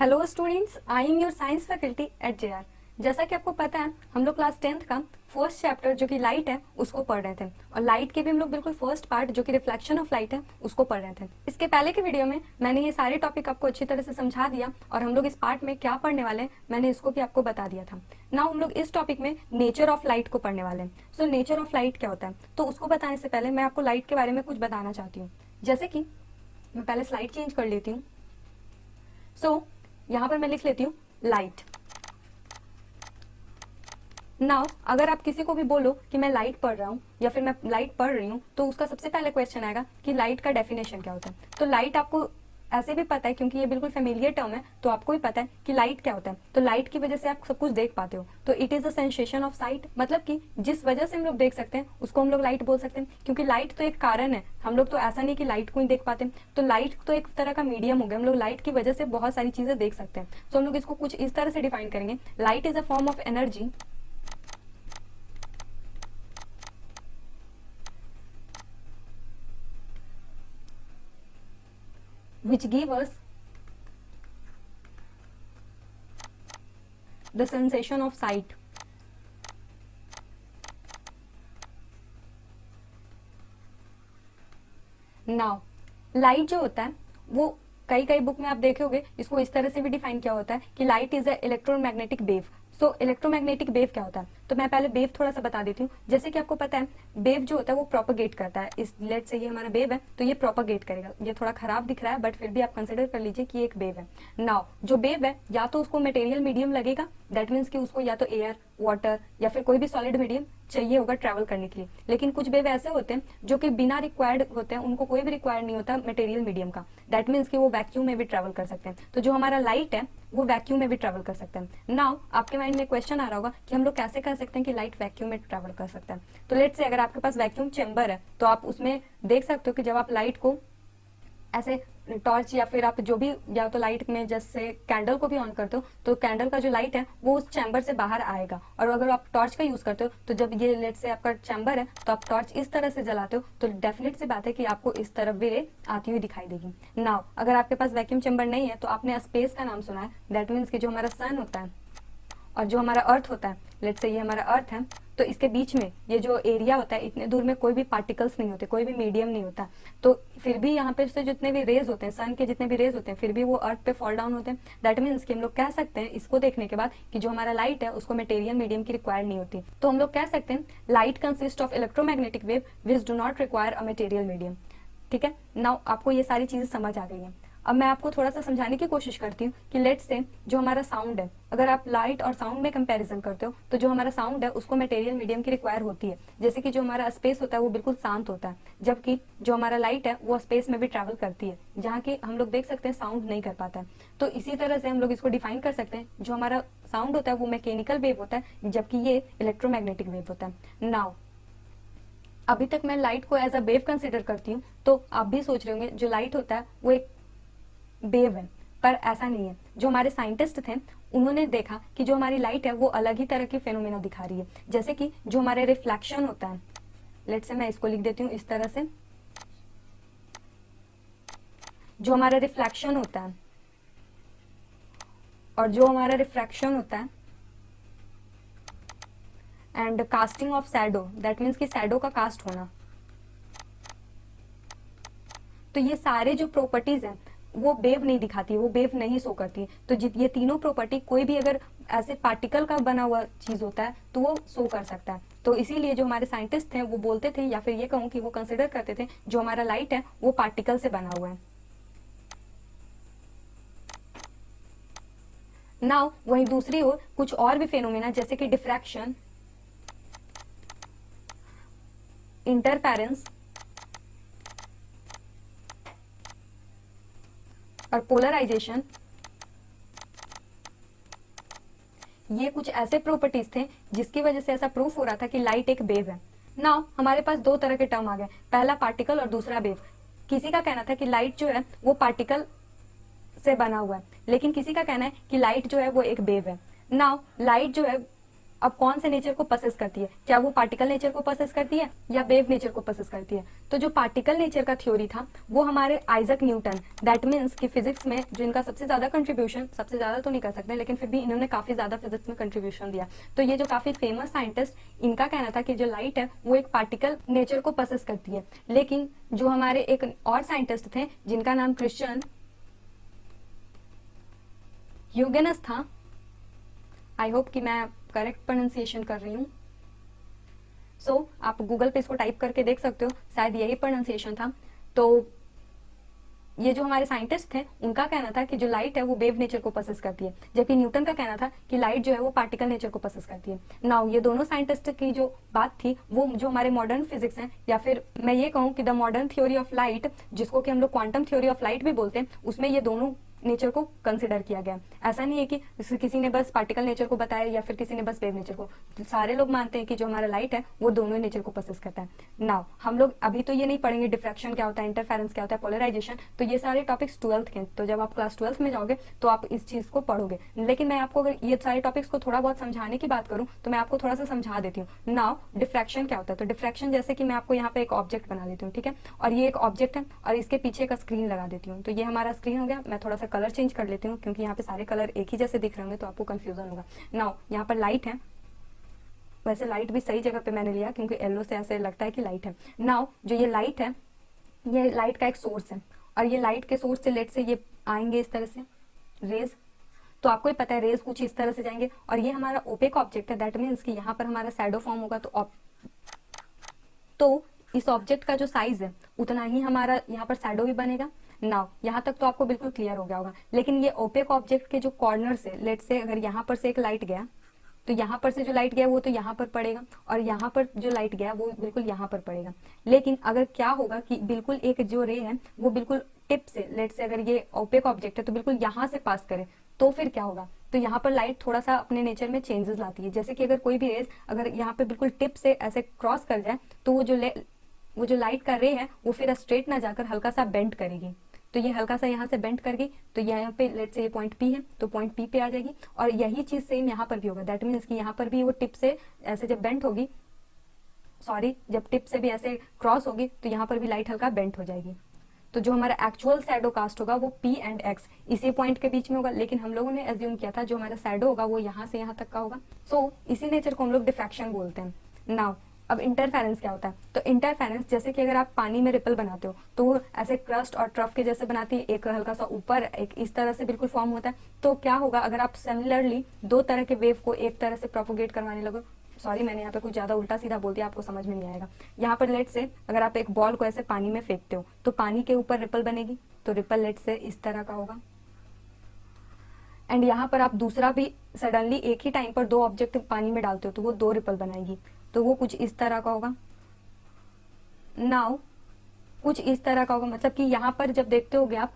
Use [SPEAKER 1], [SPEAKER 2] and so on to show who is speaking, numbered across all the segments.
[SPEAKER 1] Hello students, I am your science faculty at JR. जैसा कि आपको पता है, हम लोग क्लास 10th का फर्स्ट चैप्टर जो कि लाइट है उसको पढ़ रहे थे, और लाइट के भी हम लोग बिल्कुल फर्स्ट पार्ट जो कि रिफ्लेक्शन ऑफ लाइट है उसको पढ़ रहे थे। इसके पहले के वीडियो में मैंने ये सारे टॉपिक आपको अच्छी तरह से समझा दिया, और हम लोग इस पार्ट में क्या पढ़ने वाले हैं मैंने इसको भी आपको बता दिया था। नाउ हम लोग इस टॉपिक में नेचर ऑफ लाइट को पढ़ने वाले हैं। सो नेचर ऑफ लाइट क्या होता है, तो उसको बताने से पहले मैं आपको लाइट के बारे में कुछ बताना चाहती हूँ। जैसे कि मैं पहले स्लाइड चेंज कर लेती हूँ। सो यहां पर मैं लिख लेती हूँ लाइट। नाउ अगर आप किसी को भी बोलो कि मैं लाइट पढ़ रहा हूँ या फिर मैं लाइट पढ़ रही हूँ, तो उसका सबसे पहले क्वेश्चन आएगा कि लाइट का डेफिनेशन क्या होता है। तो लाइट आपको ऐसे भी पता है क्योंकि ये बिल्कुल फेमिलियर टर्म है, तो आपको भी पता है कि लाइट क्या होता है। तो लाइट की वजह से आप सब कुछ देख पाते हो, तो it is a sensation of site, मतलब कि जिस वजह से हम लोग देख सकते हैं उसको हम लोग लाइट बोल सकते हैं। क्योंकि लाइट तो एक कारण है, हम लोग तो ऐसा नहीं कि लाइट को ही देख पाते हैं। तो लाइट तो एक तरह का मीडियम हो गया, हम लोग लाइट की वजह से बहुत सारी चीजें देख सकते हैं। तो हम लोग इसको कुछ इस तरह से डिफाइन करेंगे, light is a form of energy which give us the sensation of sight. Now light जो होता है वो कई कई बुक में आप देखे होंगे, इसको इस तरह से भी डिफाइन किया होता है कि light is a electromagnetic wave. So electromagnetic wave क्या होता है, तो मैं पहले वेव थोड़ा सा बता देती हूँ। जैसे कि आपको पता है वेव जो होता है वो प्रोपगेट करता है। इस लेट से ये हमारा वेव है, तो ये प्रोपगेट करेगा। ये थोड़ा खराब दिख रहा है बट फिर भी आप कंसिडर कर लीजिए कि एक वेव है। नाउ जो वेव है या तो उसको मटेरियल मीडियम लगेगा, दैट मीन्स कि उसको या तो एयर, वाटर या फिर कोई भी सॉलिड मीडियम चाहिए होगा ट्रैवल करने के लिए। लेकिन कुछ वेव ऐसे होते हैं जो कि बिना रिक्वायर्ड होते हैं, उनको कोई भी रिक्वायर्ड नहीं होता मटेरियल मीडियम का, दैट मीन्स कि वो वैक्यूम में भी ट्रैवल कर सकते हैं। तो जो हमारा लाइट है वो वैक्यूम में भी ट्रैवल कर सकते हैं। नाउ आपके माइंड में क्वेश्चन आ रहा होगा कि हम लोग कैसे कह सकते हैं कि लाइट वैक्यूम में ट्रैवल कर सकता है। तो लेट्स से अगर आपके पास वैक्यूम चेंबर है, तो आप उसमें देख सकते हो कि जब आप लाइट को ऐसे टॉर्च या फिर आप जो भी, या तो लाइट में जैसे कैंडल को भी ऑन करते हो, तो कैंडल का जो लाइट है वो उस चैम्बर से बाहर आएगा। और अगर आप टॉर्च का यूज करते हो, तो जब ये लेट से आपका चैम्बर है तो आप टॉर्च इस तरह से जलाते हो, तो डेफिनेट सी बात है कि आपको इस तरफ भी रे आती हुई दिखाई देगी। नाउ अगर आपके पास वैक्यूम चैम्बर नहीं है, तो आपने स्पेस का नाम सुना है, दैट मीन्स कि जो हमारा सन होता है और जो हमारा अर्थ होता है, लेट्स से ये हमारा अर्थ है, तो इसके बीच में ये जो एरिया होता है, इतने दूर में कोई भी पार्टिकल्स नहीं होते, कोई भी मीडियम नहीं होता। तो फिर भी यहाँ पे से जितने भी रेज होते हैं, सन के जितने भी रेज होते हैं, फिर भी वो अर्थ पे फॉल डाउन होते हैं। दैट मीन्स कि हम लोग कह सकते हैं इसको देखने के बाद कि जो हमारा लाइट है उसको मटेरियल मीडियम की रिक्वायर नहीं होती। तो हम लोग कह सकते हैं light consist of electromagnetic wave which do not require a material medium. ठीक है, नाउ आपको ये सारी चीजें समझ आ गई हैं। अब मैं आपको थोड़ा सा समझाने की कोशिश करती हूँ कि लेट्स से जो हमारा साउंड है, अगर आप लाइट और साउंड में कंपैरिजन करते हो, तो जो हमारा साउंड है उसको मटेरियल मीडियम की रिक्वायर होती है। जैसे कि जो हमारा स्पेस होता है वो बिल्कुल शांत होता है, जबकि जो हमारा लाइट है वो स्पेस में भी ट्रैवल करती है, जहाँ की हम लोग देख सकते हैं साउंड नहीं कर पाता है। तो इसी तरह से हम लोग इसको डिफाइन कर सकते हैं, जो हमारा साउंड होता है वो मैकेनिकल वेव होता है, जबकि ये इलेक्ट्रोमैग्नेटिक वेव होता है। नाउ अभी तक मैं लाइट को एज अ वेव कंसिडर करती हूँ, तो आप भी सोच रहे होंगे जो लाइट होता है वो एक वेव है, पर ऐसा नहीं है। जो हमारे साइंटिस्ट थे उन्होंने देखा कि जो हमारी लाइट है वो अलग ही तरह की फेनोमेना दिखा रही है। जैसे कि जो हमारे रिफ्लेक्शन होता है, लेट से मैं इसको लिख देती हूँ इस तरह से, जो हमारा रिफ्लेक्शन होता है और जो हमारा रिफ्रैक्शन होता है and casting of shadow, that means कि शैडो का कास्ट होना, तो ये सारे जो प्रॉपर्टीज हैं वो वेव नहीं दिखाती है, वो वेव नहीं शो करती है। तो ये तीनों प्रॉपर्टी कोई भी अगर ऐसे पार्टिकल का बना हुआ चीज होता है तो वो शो कर सकता है। तो इसीलिए जो हमारे साइंटिस्ट थे वो बोलते थे, या फिर ये कहूँ कि वो कंसिडर करते थे जो हमारा लाइट है वो पार्टिकल से बना हुआ है। नाउ वहीं दूसरी ओर कुछ और भी फेनोमेना जैसे कि डिफ्रैक्शन, इंटरफेरेंस और पोलराइजेशन, ये कुछ ऐसे प्रॉपर्टीज थे जिसकी वजह से ऐसा प्रूफ हो रहा था कि लाइट एक वेव है। नाउ हमारे पास दो तरह के टर्म आ गए, पहला पार्टिकल और दूसरा वेव। किसी का कहना था कि लाइट जो है वो पार्टिकल से बना हुआ है, लेकिन किसी का कहना है कि लाइट जो है वो एक वेव है। नाउ लाइट जो है अब कौन से नेचर को पसेस करती है, क्या वो पार्टिकल नेचर को पसेस करती है या वेव नेचर को पसेस करती है। तो जो पार्टिकल नेचर का थ्योरी था वो हमारे आइजक न्यूटन, दैट मीन्स कि फिजिक्स में जो इनका सबसे ज्यादा कंट्रीब्यूशन, सबसे ज्यादा तो नहीं कर सकते लेकिन फिर भी इन्होंने काफी ज्यादा फिजिक्स में कंट्रीब्यूशन दिया। तो ये जो काफी फेमस साइंटिस्ट, इनका कहना था कि जो लाइट है वो एक पार्टिकल नेचर को पसेस करती है। लेकिन जो हमारे एक और साइंटिस्ट थे जिनका नाम क्रिश्चियन ह्यूगेनस था, आई होप कि मैं करेक्ट प्रोनाउंसिएशन कर रही हूँ। सो आप गूगल पे इसको टाइप करके देख सकते हो, शायद यही प्रोनाउंसिएशन था। तो ये जो हमारे साइंटिस्ट थे उनका कहना था कि जो लाइट है वो वेव नेचर को पसेस करती है, जबकि न्यूटन का कहना था कि लाइट जो है वो पार्टिकल नेचर को पसेस करती है। नाउ ये दोनों साइंटिस्ट की जो बात थी वो जो हमारे मॉडर्न फिजिक्स हैं, या फिर मैं ये कहूँ कि the modern theory of light, जिसको कि हम लोग क्वांटम थ्योरी ऑफ लाइट भी बोलते हैं, उसमें ये दोनों नेचर को कंसिडर किया गया। ऐसा नहीं है कि किसी ने बस पार्टिकल नेचर को बताया या फिर किसी ने बस वेव नेचर को, सारे लोग मानते हैं कि जो हमारा लाइट है वो दोनों नेचर को पसेस करता है। नाउ हम लोग अभी तो ये नहीं पढ़ेंगे डिफ्रैक्शन क्या होता है, इंटरफेरेंस क्या होता है, पोलराइजेशन, तो ये सारे टॉपिक्स 12th के, तो जब आप क्लास 12th में जाओगे तो आप इस चीज को पढ़ोगे। लेकिन मैं आपको अगर ये सारे टॉपिक्स को थोड़ा बहुत समझाने की बात करूं तो मैं आपको थोड़ा सा समझा देती हूँ। नाउ डिफ्रैक्शन क्या होता है, तो डिफ्रैक्शन जैसे कि मैं आपको यहाँ पे एक ऑब्जेक्ट बना देती हूँ, ठीक है, और ये एक ऑब्जेक्ट है और इसके पीछे का स्क्रीन लगा देती हूँ। तो ये हमारा स्क्रीन हो गया। मैं थोड़ा सा कलर चेंज कर लेती हूँ क्योंकि यहाँ पे सारे कलर एक ही जैसे दिख रहे होंगे तो आपको कंफ्यूजन होगा। नाउ यहाँ पर लाइट है, वैसे लाइट भी सही जगह पे मैंने लिया क्योंकि येलो से ऐसे लगता है कि लाइट है। नाउ जो ये लाइट है, ये लाइट का एक सोर्स है और ये लाइट के सोर्स से लेट से ये आएंगे इस तरह से रेज, तो आपको ही पता है रेज कुछ इस तरह से जाएंगे और ये हमारा ओपेक ऑब्जेक्ट है, दैट मीन्स कि यहाँ पर हमारा शैडो फॉर्म होगा। तो इस ऑब्जेक्ट का जो साइज है उतना ही हमारा यहाँ पर शैडो भी बनेगा। नाउ यहाँ तक तो आपको बिल्कुल क्लियर हो गया होगा। लेकिन ये ओपेक ऑब्जेक्ट के जो कॉर्नर से, लेट से अगर यहाँ पर से एक लाइट गया तो यहाँ पर से जो लाइट गया वो तो यहाँ पर पड़ेगा और यहाँ पर जो लाइट गया वो बिल्कुल यहाँ पर पड़ेगा। लेकिन अगर क्या होगा कि बिल्कुल एक जो रे है वो बिल्कुल टिप से, लेट से अगर ये ओपेक ऑब्जेक्ट है तो बिल्कुल यहाँ से पास करे तो फिर क्या होगा, तो यहाँ पर लाइट थोड़ा सा अपने नेचर में चेंजेस लाती है। जैसे कि अगर कोई भी रेज अगर यहाँ पे बिल्कुल टिप से ऐसे क्रॉस कर जाए तो वो जो लाइट का रे है वो फिर स्ट्रेट ना जाकर हल्का सा बेंड करेगी। तो ये हल्का सा यहाँ से बेंड कर गई तो यहाँ पे लेट से ये पॉइंट पी है तो पॉइंट पी पे आ जाएगी और यही चीज सेम यहाँ पर भी होगा। दैट मीन्स कि यहाँ पर भी वो टिप से ऐसे जब बेंड होगी, सॉरी जब टिप से भी ऐसे क्रॉस होगी तो यहाँ पर भी लाइट हल्का बेंड हो जाएगी। तो जो हमारा एक्चुअल शैडो कास्ट होगा वो P एंड X इसी पॉइंट के बीच में होगा, लेकिन हम लोगों ने एज्यूम किया था जो हमारा शैडो होगा वो यहाँ से यहाँ तक का होगा। सो इसी नेचर को हम लोग डिफ्रैक्शन बोलते हैं। नाउ अब इंटरफेरेंस क्या होता है, तो इंटरफेरेंस जैसे कि अगर आप पानी में रिपल बनाते हो तो वो ऐसे क्रस्ट और ट्रफ के जैसे बनाती है, एक हल्का सा ऊपर एक इस तरह से बिल्कुल फॉर्म होता है। तो क्या होगा अगर आप सिमिलरली दो तरह के वेव को एक तरह से प्रोपोगेट करवाने लगो, सॉरी मैंने यहाँ पे कुछ ज्यादा उल्टा सीधा बोल दिया, आपको समझ में नहीं आएगा। यहाँ पर लेट से अगर आप एक बॉल को ऐसे पानी में फेंकते हो तो पानी के ऊपर रिपल बनेगी, तो रिपल लेट से इस तरह का होगा। एंड यहाँ पर आप दूसरा भी सडनली एक ही टाइम पर दो ऑब्जेक्ट पानी में डालते हो तो वो दो रिपल बनाएगी, तो वो कुछ इस तरह का होगा। नाउ कुछ इस तरह का होगा, मतलब कि यहाँ पर जब देखते होगे आप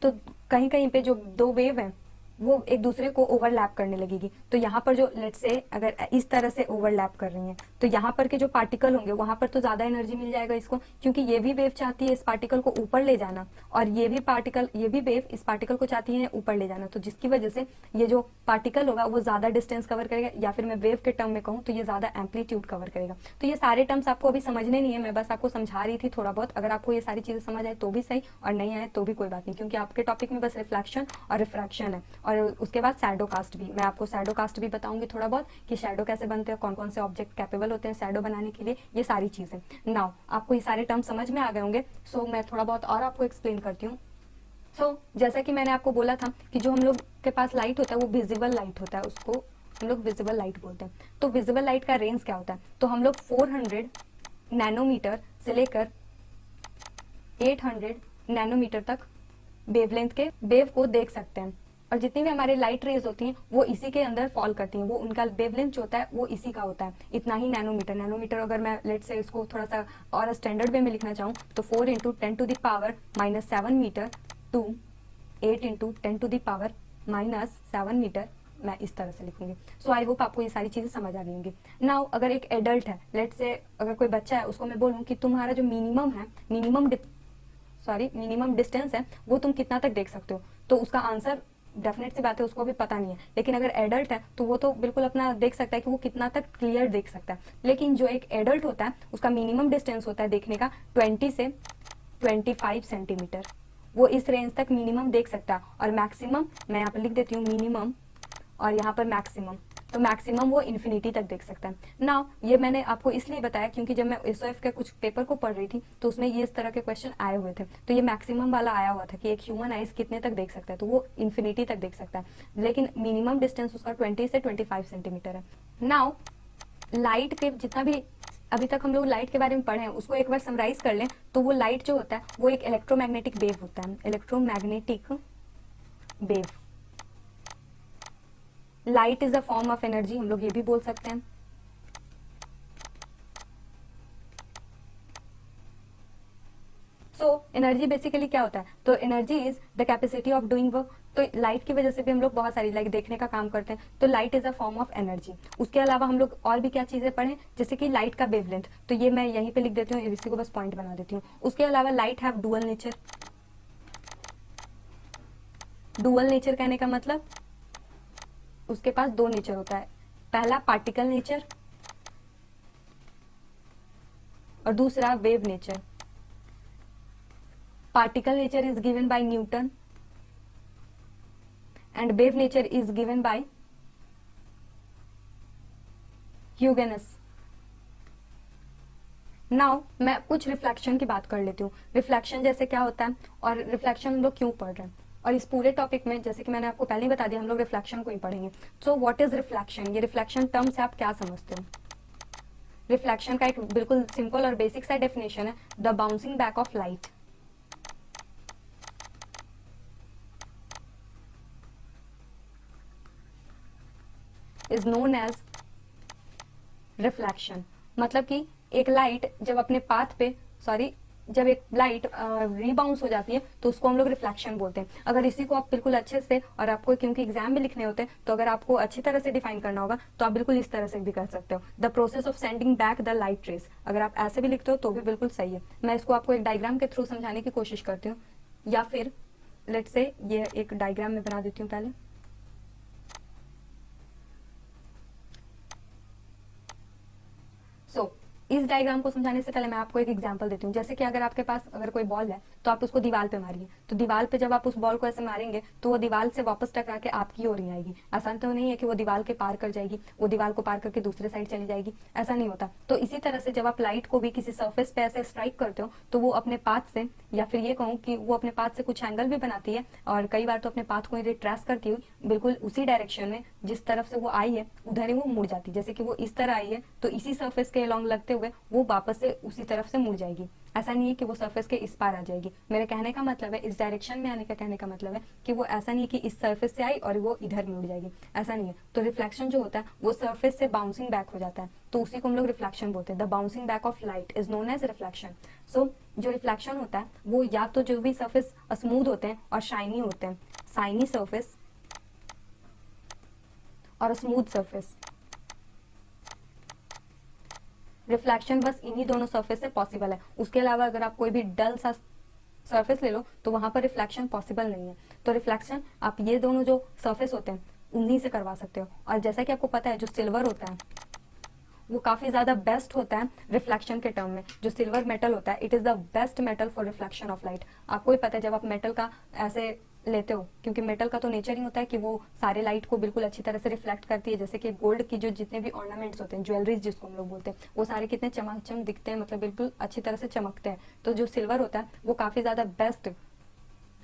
[SPEAKER 1] तो कहीं कहीं पे जो दो वेव है वो एक दूसरे को ओवरलैप करने लगेगी। तो यहाँ पर जो लेट से अगर इस तरह से ओवरलैप कर रही हैं तो यहाँ पर के जो पार्टिकल होंगे वहां पर तो ज्यादा एनर्जी मिल जाएगा इसको, क्योंकि ये भी वेव चाहती है इस पार्टिकल को ऊपर ले जाना और ये भी वेव इस पार्टिकल को चाहती है ऊपर ले जाना। तो जिसकी वजह से ये जो पार्टिकल होगा वो ज्यादा डिस्टेंस कवर करेगा, या फिर मैं वेव के टर्म में कहूँ तो ये ज्यादा एम्पलीट्यूड कवर करेगा। तो ये सारे टर्म्स आपको अभी समझने नहीं है, मैं बस आपको समझा रही थी थोड़ा बहुत। अगर आपको ये सारी चीजें समझ आए तो भी सही और नहीं आए तो भी कोई बात नहीं, क्योंकि आपके टॉपिक में बस रिफ्लेक्शन और रिफ्रैक्शन है और उसके बाद शैडो कास्ट भी। मैं आपको शैडो कास्ट भी बताऊंगी थोड़ा बहुत कि शैडो कैसे बनते हैं, कौन कौन से ऑब्जेक्ट कैपेबल होते हैं शैडो बनाने के लिए, ये सारी चीजें। नाउ आपको ये सारे टर्म समझ में आ गए होंगे। सो मैं थोड़ा बहुत और आपको एक्सप्लेन करती हूँ। सो जैसा कि मैंने आपको बोला था कि जो हम लोग के पास लाइट होता है वो विजिबल लाइट होता है, उसको हम लोग विजिबल लाइट बोलते हैं। तो विजिबल लाइट का रेंज क्या होता है, तो हम लोग 400 नैनोमीटर से लेकर 800 नैनोमीटर तक वेवलेंथ के वेव को देख सकते हैं। और जितनी भी हमारे लाइट रेज होती हैं वो इसी के अंदर फॉल करती हैं, वो उनका वेवलेंथ जो होता है वो इसी का होता है, इतना ही नैनोमीटर। अगर मैं लेट से इसको थोड़ा सा और स्टैंडर्ड वे में लिखना चाहूँ तो 4 × 10⁻⁻7 मीटर टू 8 × 10⁻⁻7 मीटर, मैं इस तरह से लिखूंगी। सो आई होप आपको ये सारी चीजें समझ आ गई होंगी। नाउ अगर एक एडल्ट है, लेट से अगर कोई बच्चा है, उसको मैं बोलूँ कि तुम्हारा जो मिनिमम डिस्टेंस है वो तुम कितना तक देख सकते हो, तो उसका आंसर डेफिनेट सी बात है उसको अभी पता नहीं है, लेकिन अगर एडल्ट है तो वो तो बिल्कुल अपना देख सकता है कि वो कितना तक क्लियर देख सकता है। लेकिन जो एक एडल्ट होता है उसका मिनिमम डिस्टेंस होता है देखने का 20 से 25 सेंटीमीटर, वो इस रेंज तक मिनिमम देख सकता है। और मैक्सिमम मैं यहाँ पर लिख देती हूँ मिनिमम और यहाँ पर मैक्सिमम, तो मैक्सिमम वो इन्फिनिटी तक देख सकता है। नाउ ये मैंने आपको इसलिए बताया क्योंकि जब मैं एसओएफ के कुछ पेपर को पढ़ रही थी तो उसमें ये इस तरह के क्वेश्चन आए हुए थे, तो ये मैक्सिमम वाला आया हुआ था कि एक ह्यूमन आइज कितने तक देख सकता है, तो वो इन्फिनिटी तक देख सकता है, लेकिन मिनिमम डिस्टेंस उसका 20 से 25 सेंटीमीटर है। नाउ लाइट के जितना भी अभी तक हम लोग लाइट के बारे में पढ़े हैं उसको एक बार समराइज कर लें, तो वो लाइट जो होता है वो एक इलेक्ट्रोमैग्नेटिक वेव होता है, electromagnetic wave. Light is a form of energy, हम लोग ये भी बोल सकते हैं। सो एनर्जी बेसिकली क्या होता है, तो energy is the capacity of doing work. तो लाइट की वजह से भी हम लोग बहुत सारी लाइक देखने का काम करते हैं, तो light is a form of energy. उसके अलावा हम लोग और भी क्या चीजें पढ़ें, जैसे कि लाइट का वेवलेंथ, तो ये मैं यहीं पे लिख देती हूँ, इसी को बस पॉइंट बना देती हूँ। उसके अलावा light have dual nature. Dual nature कहने का मतलब उसके पास दो नेचर होता है, पहला पार्टिकल नेचर और दूसरा wave nature. Particle nature is given by Newton and wave nature is given by Huygens. Now मैं कुछ रिफ्लेक्शन की बात कर लेती हूँ, रिफ्लेक्शन जैसे क्या होता है और रिफ्लेक्शन हम लोग क्यों पढ़ रहे हैं, और इस पूरे टॉपिक में जैसे कि मैंने आपको पहले ही बता दिया हम लोग रिफ्लेक्शन को ही पढ़ेंगे। सो व्हाट इज रिफ्लेक्शन, ये रिफ्लेक्शन टर्म से आप क्या समझते हो। रिफ्लेक्शन का एक बिल्कुल सिंपल और बेसिक सा डेफिनेशन है, the bouncing back of light is known as reflection. मतलब कि एक लाइट जब अपने पाथ पे जब एक लाइट रीबाउंस हो जाती है तो उसको हम लोग रिफ्लेक्शन बोलते हैं। अगर इसी को आप बिल्कुल अच्छे से, और आपको क्योंकि एग्जाम में लिखने होते हैं तो अगर आपको अच्छी तरह से डिफाइन करना होगा तो आप बिल्कुल इस तरह से भी कर सकते हो, the process of sending back the light rays. अगर आप ऐसे भी लिखते हो तो भी बिल्कुल सही है। मैं इसको आपको एक डायग्राम के थ्रू समझाने की कोशिश करती हूँ, या फिर लेट्स से ये एक डायग्राम में बना देती हूँ पहले। सो इस डायग्राम को समझाने से पहले मैं आपको एक एग्जांपल देती हूँ। जैसे कि अगर आपके पास अगर कोई बॉल है तो आप उसको दीवार पे मारिए, तो दीवार पे जब आप उस बॉल को ऐसे मारेंगे तो वो दीवार से वापस टकरा के आपकी ओर ही आएगी। आसान तो नहीं है कि वो दीवार के पार कर जाएगी, वो दीवार को पार करके दूसरे साइड चली जाएगी, ऐसा नहीं होता। तो इसी तरह से जब आप लाइट को भी किसी सर्फेस पे ऐसे स्ट्राइक करते हो तो वो अपने पाथ से, या फिर ये कहूँ कि वो अपने पाथ से कुछ एंगल भी बनाती है, और कई बार तो अपने पाथ को रिट्रेस करती हुई बिल्कुल उसी डायरेक्शन में जिस तरफ से वो आई है उधर ही वो मुड़ जाती है। जैसे कि वो इस तरह आई है तो इसी सर्फेस के अलॉन्ग लगते हुए वो वापस से उसी तरफ से मुड़ जाएगी। ऐसा नहीं है कि वो सरफेस के इस पार आ जाएगी। मेरे कहने का मतलब है, इस डायरेक्शन में आने का कहने का मतलब है कि वो ऐसा नहीं है कि इस सरफेस से आई और वो इधर मुड़ जाएगी, ऐसा नहीं है। तो रिफ्लेक्शन जो होता है वो सरफेस से बाउंसिंग बैक हो जाता है, तो उसी को हम लोग रिफ्लेक्शन बोलते हैं। The bouncing back of light is known as reflection. So जो रिफ्लेक्शन होता है वो या तो जो भी सरफेस स्मूथ होते हैं और शाइनी होते हैं, शाइनी सरफेस और स्मूथ सरफेस, रिफ्लेक्शन बस इन्हीं दोनों सरफेस से पॉसिबल है। उसके अलावा अगर आप कोई भी डल सा सरफेस ले लो तो वहां पर रिफ्लेक्शन पॉसिबल नहीं है। तो रिफ्लेक्शन आप ये दोनों जो सरफेस होते हैं उन्हीं से करवा सकते हो। और जैसा कि आपको पता है जो सिल्वर होता है वो काफी ज्यादा बेस्ट होता है रिफ्लेक्शन के टर्म में। जो सिल्वर मेटल होता है it is the best metal for reflection of light. आपको ही पता है जब आप मेटल का ऐसे लेते हो, क्योंकि मेटल का तो नेचर ही होता है कि वो सारे लाइट को बिल्कुल अच्छी तरह से रिफ्लेक्ट करती है। जैसे कि गोल्ड की जो जितने भी ऑर्नामेंट्स होते हैं, ज्वेलरीज जिसको हम लोग बोलते हैं, वो सारे कितने चमक दिखते हैं, मतलब बिल्कुल अच्छी तरह से चमकते हैं। तो जो सिल्वर होता है वो काफी ज्यादा बेस्ट,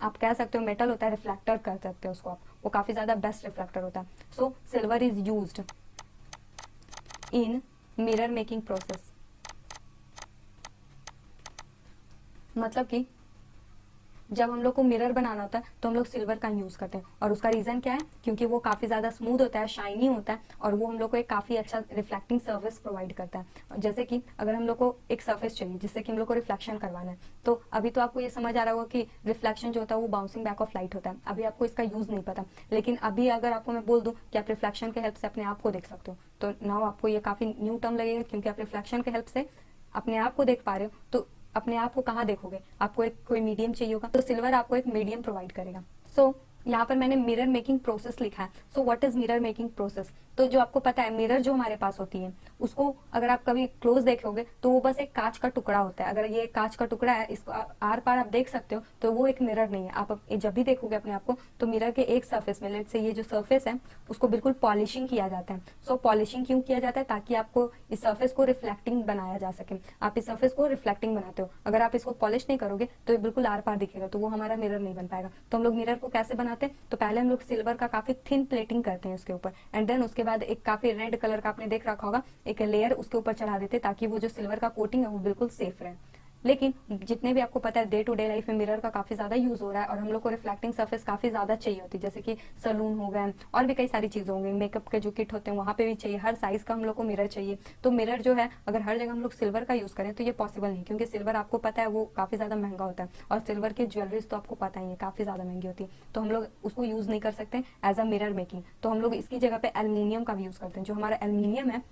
[SPEAKER 1] आप कह सकते हो मेटल होता है, रिफ्लेक्टर कर सकते हो उसको आप, वो काफी ज्यादा बेस्ट रिफ्लेक्टर होता है। So silver is used in mirror making process. मतलब कि जब हम लोग को मिरर बनाना होता है तो हम लोग सिल्वर का यूज करते हैं, और उसका रीजन क्या है, क्योंकि वो काफी ज्यादा स्मूथ होता है, शाइनी होता है, और वो हम लोग को एक काफी अच्छा रिफ्लेक्टिंग सर्फेस प्रोवाइड करता है। जैसे कि अगर हम लोग को एक सर्फेस चाहिए जिससे कि हम लोग को रिफ्लेक्शन करवाना है, तो अभी तो आपको ये समझ आ रहा होगा कि रिफ्लेक्शन जो होता है वो बाउंसिंग बैक ऑफ लाइट होता है। अभी आपको इसका यूज नहीं पता, लेकिन अभी अगर आपको मैं बोल दूं कि आप रिफ्लेक्शन के हेल्प से अपने आप को देख सकते हो तो नाउ आपको ये काफी न्यू टर्म लगेगा, क्योंकि आप रिफ्लेक्शन के हेल्प से अपने आप को देख पा रहे हो। तो अपने आप को कहाँ देखोगे, आपको एक कोई मीडियम चाहिए होगा, तो सिल्वर आपको एक मीडियम प्रोवाइड करेगा। सो यहाँ पर मैंने मिरर मेकिंग प्रोसेस लिखा है। So what is mirror making process? तो जो आपको पता है मिरर जो हमारे पास होती है उसको अगर आप कभी क्लोज देखोगे तो वो बस एक कांच का टुकड़ा होता है। अगर ये कांच का टुकड़ा है, इसको आर पार आप देख सकते हो, तो वो एक मिरर नहीं है। आप जब भी देखोगे अपने आप को तो मिरर के एक सरफेस में, लेट से ये जो सरफेस है उसको बिल्कुल पॉलिशिंग किया जाता है। सो पॉलिशिंग क्यों किया जाता है? ताकि आपको इस सरफेस को रिफ्लेक्टिंग बनाया जा सके। आप इस सरफेस को रिफ्लेक्टिंग बनाते हो, अगर आप इसको पॉलिश नहीं करोगे तो ये बिल्कुल आर पार दिखेगा, तो वो हमारा मिरर नहीं बन पाएगा। तो हम लोग मिरर को कैसे बनाते हैं? तो पहले हम लोग सिल्वर का काफी थिन प्लेटिंग करते हैं उसके ऊपर, एंड देन उसके बाद एक काफी रेड कलर का आपने देख रखा होगा एक लेयर उसके ऊपर चढ़ा देते ताकि वो जो सिल्वर का कोटिंग है वो बिल्कुल सेफ रहे। लेकिन जितने भी आपको पता है डे टू डे लाइफ में मिरर का काफी ज्यादा यूज हो रहा है और हम लोग को रिफ्लेक्टिंग सरफेस काफी ज्यादा चाहिए होती है, जैसे कि सलून हो गए और भी कई सारी चीजें होंगी, मेकअप के जो किट होते हैं वहां पे भी चाहिए, हर साइज का हम लोग को मिरर चाहिए। तो मिरर जो है अगर हर जगह हम लोग सिल्वर का यूज करें तो ये पॉसिबल नहीं, क्योंकि सिल्वर आपको पता है वो काफी ज्यादा महंगा होता है और सिल्वर की ज्वेलरीज तो आपको पता ही है काफी ज्यादा महंगी होती है, तो हम लोग उसको यूज नहीं कर सकते एज अ मिरर मेकिंग। तो हम लोग इसकी जगह पे एल्यूमिनियम का भी यूज करते हैं। जो हमारा एल्यूमिनियम है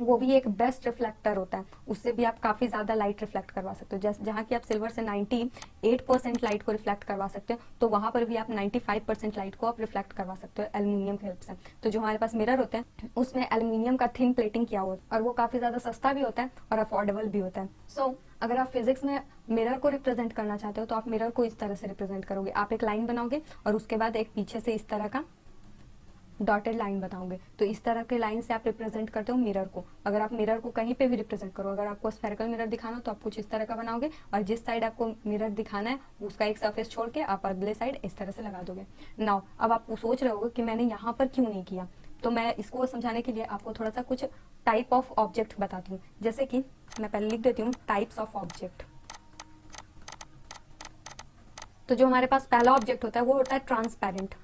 [SPEAKER 1] वो भी एक बेस्ट रिफ्लेक्टर होता है, उससे भी आप काफी ज्यादा लाइट रिफ्लेक्ट करवा सकते हो। जैसे जहाँ की आप सिल्वर से 98% लाइट को रिफ्लेक्ट करवा सकते हो, तो वहां पर भी आप 95% लाइट को आप रिफ्लेक्ट करवा सकते हो एल्यूमिनियम की हेल्प से। तो जो हमारे पास मिरर होते हैं उसमें एल्यूमिनियम का थिन प्लेटिंग किया हुआ है और वो काफी ज्यादा सस्ता भी होता है और अफोर्डेबल भी होता है। सो अगर आप फिजिक्स में मिरर को रिप्रेजेंट करना चाहते हो तो आप मिरर को इस तरह से रिप्रेजेंट करोगे। आप एक लाइन बनाओगे और उसके बाद एक पीछे से इस तरह का डॉटेड लाइन बताओगे, तो इस तरह के लाइन से आप रिप्रेजेंट करते हो मिरर को। अगर आप मिरर को कहीं पे भी रिप्रेजेंट करो, अगर आपको स्फेरिकल मिरर दिखाना हो तो आप कुछ इस तरह का बनाओगे और जिस साइड आपको मिरर दिखाना है उसका एक सरफेस छोड़ के आप अगले साइड इस तरह से लगा दोगे। नाउ अब आप सोच रहे होगे कि मैंने यहाँ पर क्यों नहीं किया, तो मैं इसको समझाने के लिए आपको थोड़ा सा कुछ टाइप ऑफ ऑब्जेक्ट बताती हूँ। जैसे कि मैं पहले लिख देती हूँ टाइप्स ऑफ ऑब्जेक्ट। तो जो हमारे पास पहला ऑब्जेक्ट होता है वो होता है ट्रांसपेरेंट,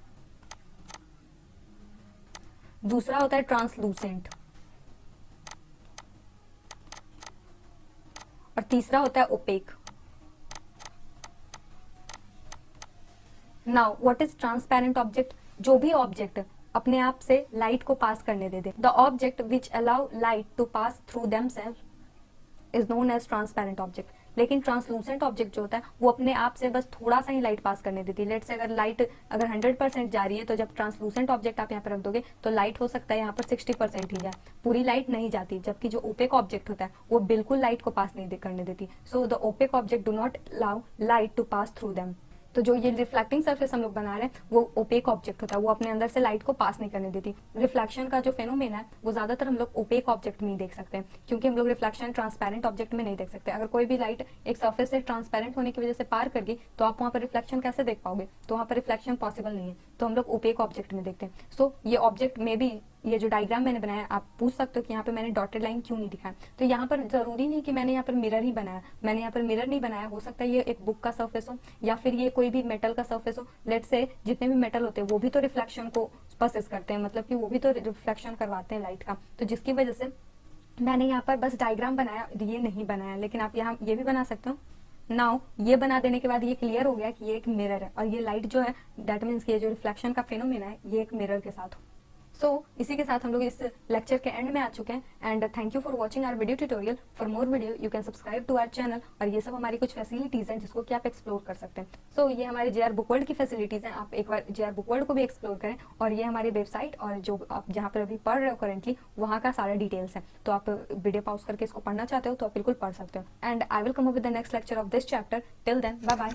[SPEAKER 1] दूसरा होता है ट्रांसलूसेंट और तीसरा होता है opaque. Now what is transparent object? जो भी ऑब्जेक्ट अपने आप से लाइट को पास करने दे the object which allow light to pass through themselves is known as transparent object. लेकिन ट्रांसलूसेंट ऑब्जेक्ट जो होता है वो अपने आप से बस थोड़ा सा ही लाइट पास करने देती है। लेट से अगर लाइट अगर 100% जा रही है तो जब ट्रांसलूसेंट ऑब्जेक्ट आप यहाँ पर रख दोगे तो लाइट हो सकता है यहाँ पर 60% ही जाए, पूरी लाइट नहीं जाती। जबकि जो ओपेक ऑब्जेक्ट होता है वो बिल्कुल लाइट को पास नहीं करने देती। So the opaque object do not allow light to pass through them. तो जो ये रिफ्लेक्टिंग सरफेस हम लोग बना रहे हैं वो ओपेक ऑब्जेक्ट होता है, वो अपने अंदर से लाइट को पास नहीं करने देती। रिफ्लेक्शन का जो फेनोमेन है वो ज्यादातर हम लोग ओपेक ऑब्जेक्ट में ही देख सकते हैं, क्योंकि हम लोग रिफ्लेक्शन ट्रांसपेरेंट ऑब्जेक्ट में नहीं देख सकते। अगर कोई भी लाइट एक सरफेस से ट्रांसपेरेंट होने की वजह से पार कर गई तो आप वहाँ पर रिफ्लेक्शन कैसे देख पाओगे? तो वहाँ पर रिफ्लेक्शन पॉसिबल नहीं है, तो हम लोग ओपेक ऑब्जेक्ट में देखते हैं। सो ये ऑब्जेक्ट में भी ये जो डायग्राम मैंने बनाया, आप पूछ सकते हो कि यहाँ पे मैंने डॉटेड लाइन क्यों नहीं दिखाया। तो यहाँ पर जरूरी नहीं कि मैंने यहाँ पर मिरर ही बनाया, मैंने यहाँ पर मिरर नहीं बनाया। हो सकता है ये एक बुक का सरफेस हो या फिर ये कोई भी मेटल का सरफेस हो। लेट से जितने भी मेटल होते हैं वो भी तो रिफ्लेक्शन को प्रोसेस करते हैं, मतलब कि वो भी तो रिफ्लेक्शन करवाते हैं लाइट का। तो जिसकी वजह से मैंने यहाँ पर बस डायग्राम बनाया, ये नहीं बनाया। लेकिन आप यहाँ ये भी बना सकते हो। नाउ ये बना देने के बाद ये क्लियर हो गया कि ये एक मिरर है और ये लाइट जो है दैट मीन्स ये जो रिफ्लेक्शन का फेनोमेना है ये एक मिरर के साथ हो। सो इसी के साथ हम लोग इस लेक्चर के एंड में आ चुके हैं and thank you for watching our video tutorial. For more video you can subscribe to our channel. और ये सब हमारी कुछ फैसिलिटीज हैं जिसको कि आप एक्सप्लोर कर सकते हैं। सो ये हमारे JR बुक वर्ल्ड की फैसिलिटीज हैं, आप एक बार JR बुक वर्ल्ड को भी एक्सप्लोर करें। और ये हमारी वेबसाइट और जो आप जहाँ पर अभी पढ़ रहे हो करेंटली वहाँ का सारा डिटेल्स है। तो आप वीडियो पॉज करके इसको पढ़ना चाहते हो तो आप बिल्कुल पढ़ सकते हो। And I will come up with the next lecture of this chapter. Till then bye bye.